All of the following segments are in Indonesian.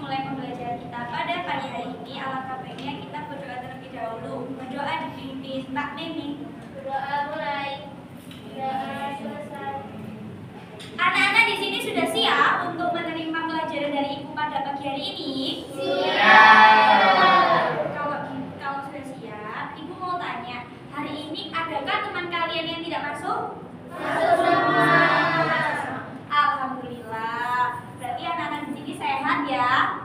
memulai pembelajaran kita pada pagi hari ini, alangkah baiknya kita berdoa terlebih dahulu. Berdoa dipimpin Mbak Neni. Berdoa mulai. Berdoa selesai. Anak-anak di sini sudah siap untuk menerima pelajaran dari Ibu pada pagi hari ini? Siap. Kalau sudah siap, Ibu mau tanya, hari ini adakah teman kalian yang tidak masuk? Masuk semua. Alhamdulillah. Berarti anak-anak di sini sehat ya?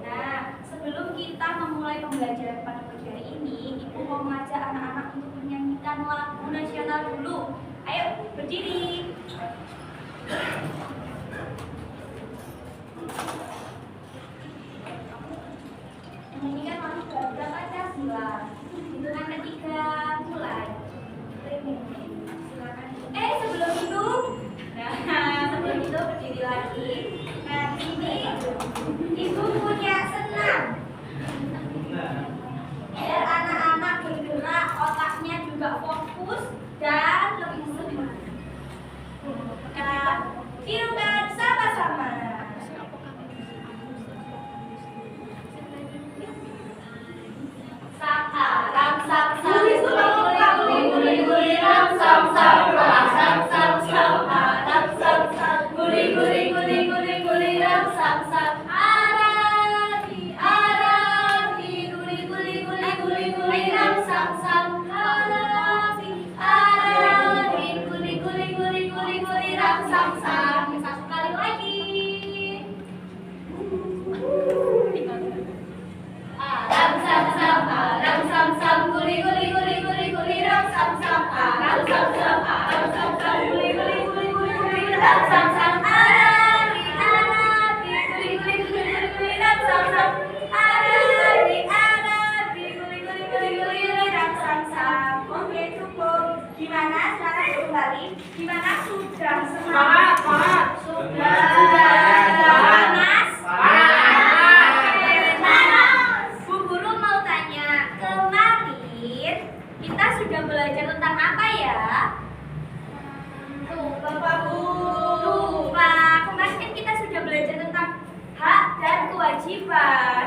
Nah, sebelum kita memulai pembelajaran pada pagi hari ini, Ibu mau mengajak anak-anak untuk menyanyikan lagu nasional dulu. Ayo, berdiri. Menyanyikan lagu Garuda Pancasila. Hitungan ketiga, mulai. Silakan. Sebelum itu, berdiri lagi. Nah, ini Ibu punya senam. Biar anak-anak bergerak, otaknya juga fokus dan lebih semangat. Nah, tirukan sama-sama. Ram sam sam guli guli ram sam sam ram sam sam ram sam sam guli guli ram sam sam arabi guli ram sam sam arabi guli ram sam sam. Satu kali lagi. Ram sam sam guli ram sam sam ram sam sam guli ram sam sam arabi guli ram sam sam arabi guli ram sam sam. Oke, cukup. Gimana? Silakan kembali. Gimana? Sudah semangat? Sudah. Panas? Bu Guru mau tanya, kemarin kita sudah belajar tentang apa ya? Lupa. Kemarin kan kita sudah belajar tentang hak dan kewajiban.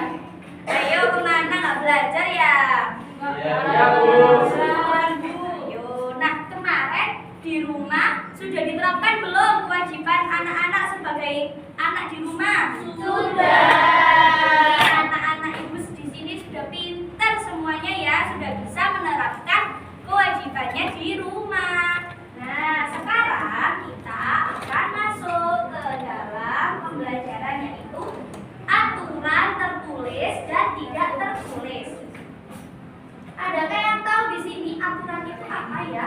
Ayo, kemana nggak belajar ya? Iya, Bu. Nah, kemarin di rumah sudah diterapkan belum kewajiban anak-anak sebagai anak di rumah? Sudah. Anak-anak Ibu di sini sudah pintar semuanya ya, sudah bisa menerapkan kewajibannya di rumah. Nah, sekarang kita akan masuk ke dalam pembelajaran, yaitu aturan tertulis dan tidak tertulis. Adakah yang tahu di sini aturan itu apa ya?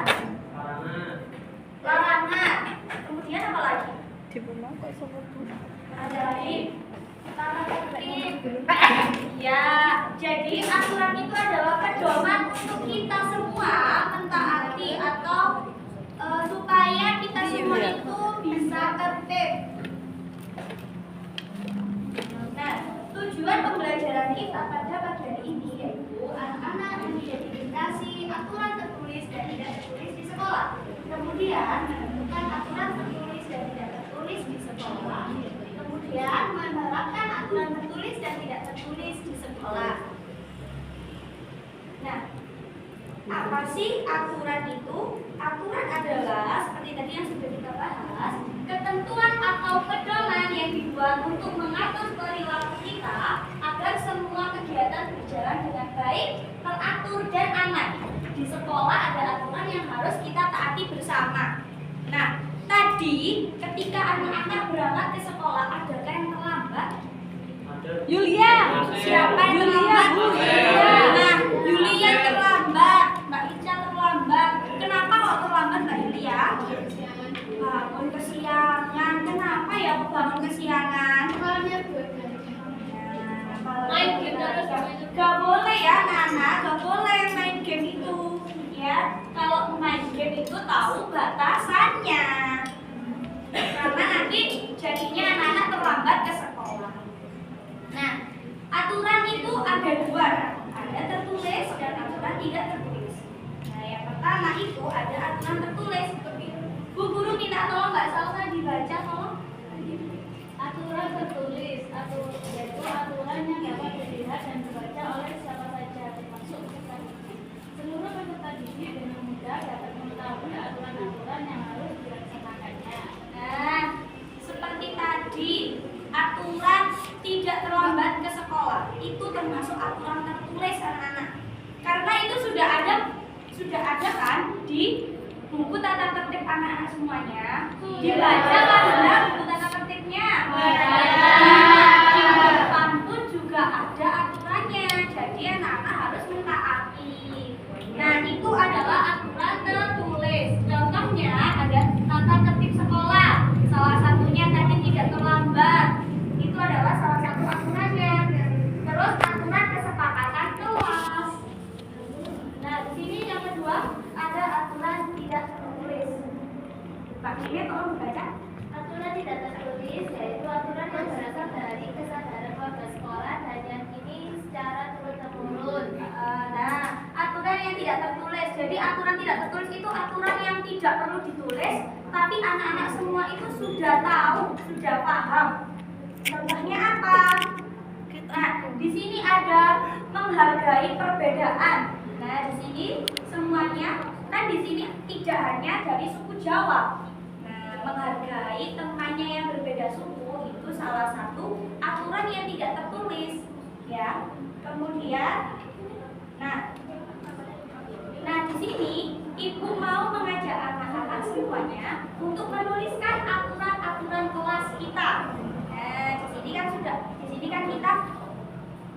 Larangan. Kemudian apa lagi? Ada lagi? Tata tertib. Ya, jadi aturan itu adalah pedoman untuk kita semua mentaati atau supaya kita semua itu bisa tertib. Nah, tujuan pembelajaran kita pada pagi hari ini yaitu anak-anak mengidentifikasi aturan tertulis dan tidak tertulis di sekolah. Kemudian menentukan aturan tertulis dan tidak tertulis di sekolah. Kemudian menerapkan aturan tertulis dan tidak tertulis di sekolah. Nah, apa sih aturan itu? Aturan adalah seperti tadi yang sudah kita bahas, ketentuan atau pedoman yang dibuat untuk mengatur perilaku kita agar semua kegiatan berjalan dengan baik, teratur dan aman. Di sekolah ada aturan yang harus kita taati bersama. Nah, tadi ketika anak-anak berangkat ke sekolah, adakah yang terlambat? Yulia. Siapa yang terlambat? Nah, Yulia terlambat. Mbak Ica terlambat. Kenapa kok terlambat, Mbak Yulia? Bangun kesiangan. Kenapa ya kok bangun kesiangan? Main game terus. Gak boleh ya, Nana. Gak boleh main game itu. Ya, kalau main game itu tahu batasannya. Karena nanti jadinya anak-anak terlambat ke sekolah. Nah, aturan itu ada dua, ada tertulis dan aturan tidak tertulis. Nah, yang pertama itu ada aturan tertulis. Bu Guru minta tolong Mbak Salsa dibaca, tolong. Aturan tertulis. itu termasuk aturan tertulis anak-anak. Karena itu sudah ada kan di buku tata tertib anak-anak semuanya. Dibaca kan benar buku tata tertibnya? Di depan pun juga ada aturannya. Jadi anak-anak harus mentaati. Nah, itu adalah aturan tertulis. Contohnya ada tata tertib sekolah. Salah satunya tadi tidak terlambat. Itu adalah salah satu aturannya. Terus aturan kesepakatan kelas. Nah, di sini yang kedua ada aturan tidak tertulis. Pak Mimi tolong baca. Aturan tidak tertulis yaitu aturan yang berasal dari kesadaran warga sekolah dan yang ini secara turun-temurun. Nah, aturan yang tidak tertulis. Jadi aturan tidak tertulis itu aturan yang tidak perlu ditulis, tapi anak-anak semua itu sudah tahu, sudah paham. Contohnya apa? Nah, di sini ada menghargai perbedaan. Nah, di sini semuanya kan di sini tidak hanya dari suku Jawa. Nah, menghargai temannya yang berbeda suku itu salah satu aturan yang tidak tertulis, ya. Kemudian, nah di sini ibu mau mengajak anak-anak semuanya untuk menuliskan aturan-aturan kelas kita. Nah, di sini kan kita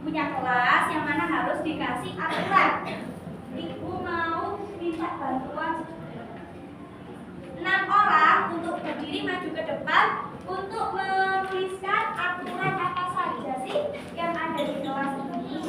punya kelas yang mana harus dikasih aturan. Ibu mau minta bantuan 6 orang untuk berdiri maju ke depan untuk menuliskan aturan apa saja sih yang ada di kelas ini.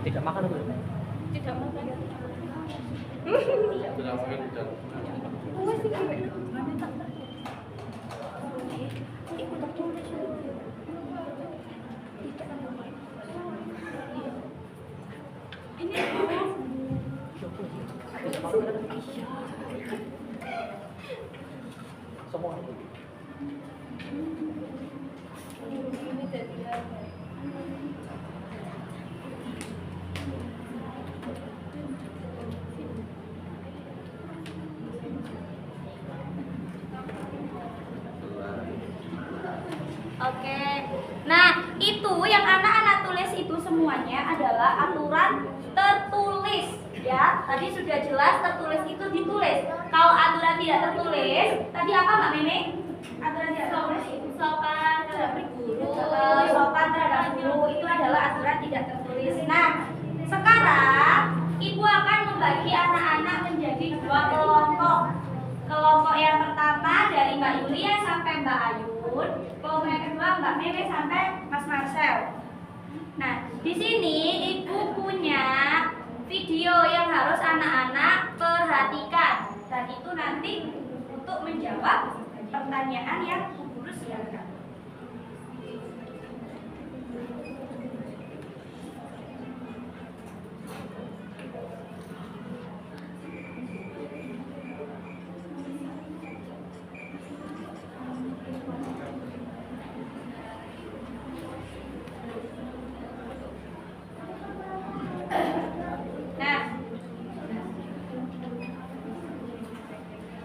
Tidak makan dulu. Tidak makan. Tidak makan tidak. Semua. Oke, nah itu yang anak-anak tulis itu semuanya adalah aturan tertulis, ya. Tadi sudah jelas tertulis itu ditulis. Kalau aturan tidak tertulis, tadi apa Mbak Meme? Aturan tidak tertulis Sopan terhadap guru. sopan terhadap guru itu adalah aturan tidak tertulis. Nah, sekarang ibu akan membagi anak-anak menjadi 2 kelompok. Kelompok yang pertama dari Mbak Yulia sampai Mbak Ayun, kelompok yang kedua Mbak Meme sampai Mas Marcel. Nah, di sini ibu punya video yang harus anak-anak perhatikan, dan itu nanti untuk menjawab pertanyaan yang Bu Guru siapkan.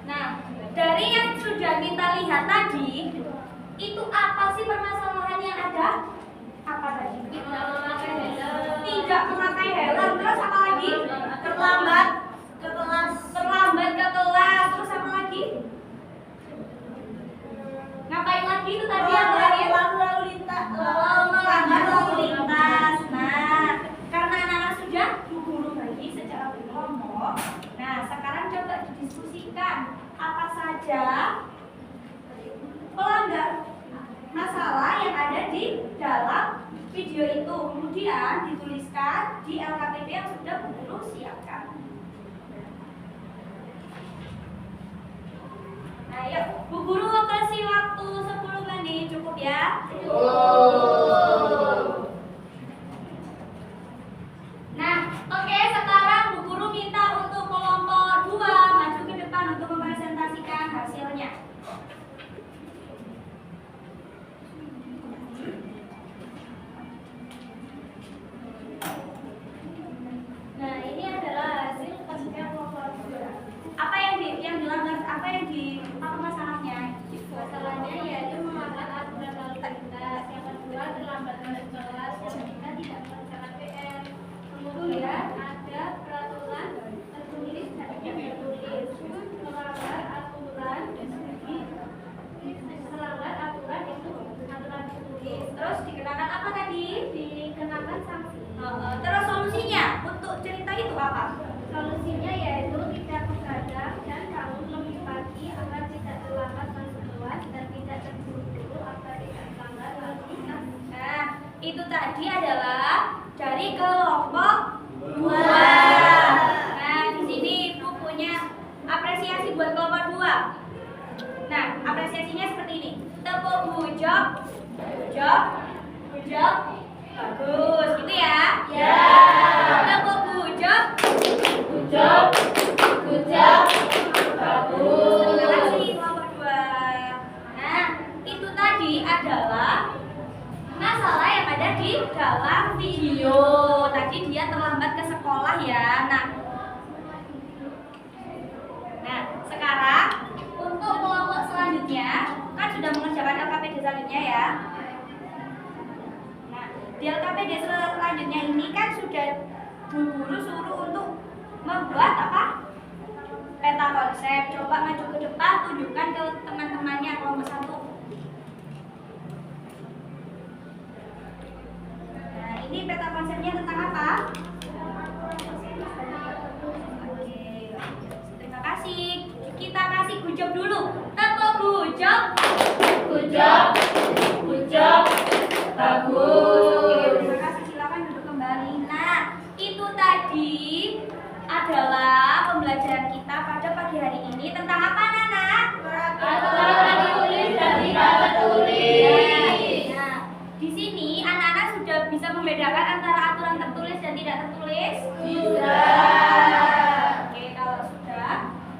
Nah, dari yang sudah kita lihat tadi, itu apa sih permasalahan yang ada? Apa tadi? Tidak memakai helm. Tidak memakai helm. Terus apa lagi? Terlambat ke kelas. Terlambat ke kelas. Terus apa lagi? Ngapain lagi itu tadi yang terakhir? Lalu lintas. Melanggar lalu lintas. Nah, karena anak-anak sudah Bu Guru bagi secara berkelompok. Nah, sekarang coba didiskusikan apa saja pelanggar masalah yang ada di dalam video itu. Kemudian dituliskan di LKPD yang sudah Bu Guru siapkan. Nah, yuk, Bu Guru kasih waktu 10 menit, cukup ya? Nah, oke, sekarang Bu Guru minta untuk kelompok 2 maju ke depan untuk mempresentasikan hasilnya. Nah, ini adalah hasil kerja kelompok 2. Apa masalahnya? Masalahnya yaitu melanggar aturan lalu lintas. Yang kedua, terlambat masuk kelas. Yang ketiga, tidak melaksanakan PR. Kemudian ada peraturan tertulis dan tidak tertulis. Melanggar aturan itu aturan tertulis. Terus dikenakan apa tadi? Dikenakan sanksi. Terus solusinya untuk cerita itu apa? Solusinya yaitu tidak begadang dan bangun lebih pagi agar tidak terlambat masuk kelas dan tidak terburu-buru agar tidak melanggar lalu lintas. Nah, itu tadi adalah dari kelompok 2. Nah, di sini Ibu punya apresiasi buat kelompok 2. Nah, apresiasinya seperti ini. Tepuk bujok, bujok, bujok, bagus, gitu ya? Ya. Tepuk bujok, Bujok, bujok, bagus. Terima kasih kelompok 2. Nah, itu tadi adalah masalah yang ada di dalam video. Tadi dia terlambat ke sekolah ya. Nah, sekarang untuk kelompok selanjutnya kan sudah mengerjakan LKPD selanjutnya ya. Nah, di LKPD selanjutnya ini kan sudah Bu Guru suruh untuk membuat apa? Peta konsep. Coba maju ke depan, tunjukkan ke teman-temannya kelompok 1. Nah, ini peta konsepnya tentang apa? Oke, terima kasih. Kita kasih gujok dulu. Tepuk gujok. bujok, bujok, bagus. Oke, terima kasih. Silakan duduk kembali. Nah, itu tadi adalah pembelajaran kita pada pagi hari ini tentang apa, Nana? Aturan tertulis dan tidak tertulis. Nah, di sini anak-anak sudah bisa membedakan antara aturan tertulis dan tidak tertulis? Oke, kalau sudah,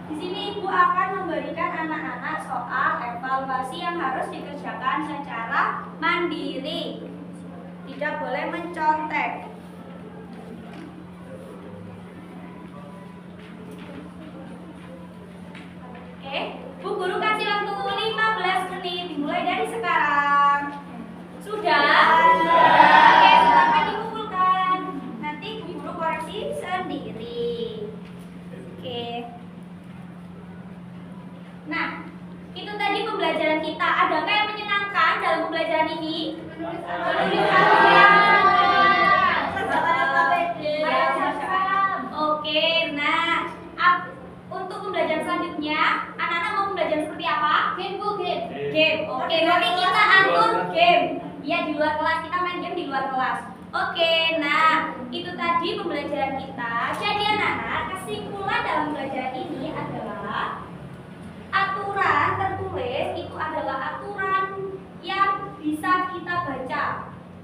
di sini Ibu akan memberikan anak-anak soal evaluasi yang harus dikerjakan secara mandiri. Tidak boleh mencontek. Oke, Bu Guru kasih waktu 15 menit dimulai dari sekarang. Sudah? Oke, silakan dikumpulkan. Nanti Bu Guru koreksi sendiri. Oke. Nah, itu tadi pembelajaran kita. Adakah yang menyenangkan dalam pembelajaran ini? Oke, nah untuk pembelajaran selanjutnya, anak-anak mau belajar seperti apa? Game, Bu, game. Game. Oke, nanti kita atur game. Ya, di luar kelas, kita main game di luar kelas. Oke, nah itu tadi pembelajaran kita. Jadi anak-anak, kesimpulan dalam pembelajaran ini adalah aturan tertulis itu adalah aturan yang bisa kita baca,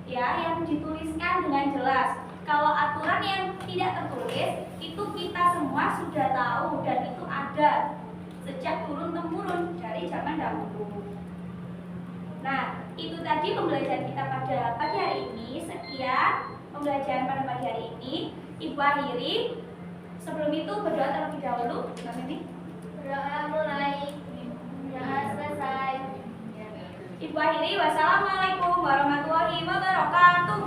ya, yang dituliskan dengan jelas. Kalau aturan yang tidak tertulis itu kita semua sudah tahu dan itu ada sejak turun-temurun dari zaman dahulu. Nah, itu tadi pembelajaran kita pada pagi hari ini. Sekian pembelajaran pada pagi hari ini. Ibu akhiri. Sebelum itu berdoa terlebih dahulu. Mbak Mimi. Berdoa mulai. Berdoa selesai. Ibu akhiri. Wassalamualaikum warahmatullahi wabarakatuh.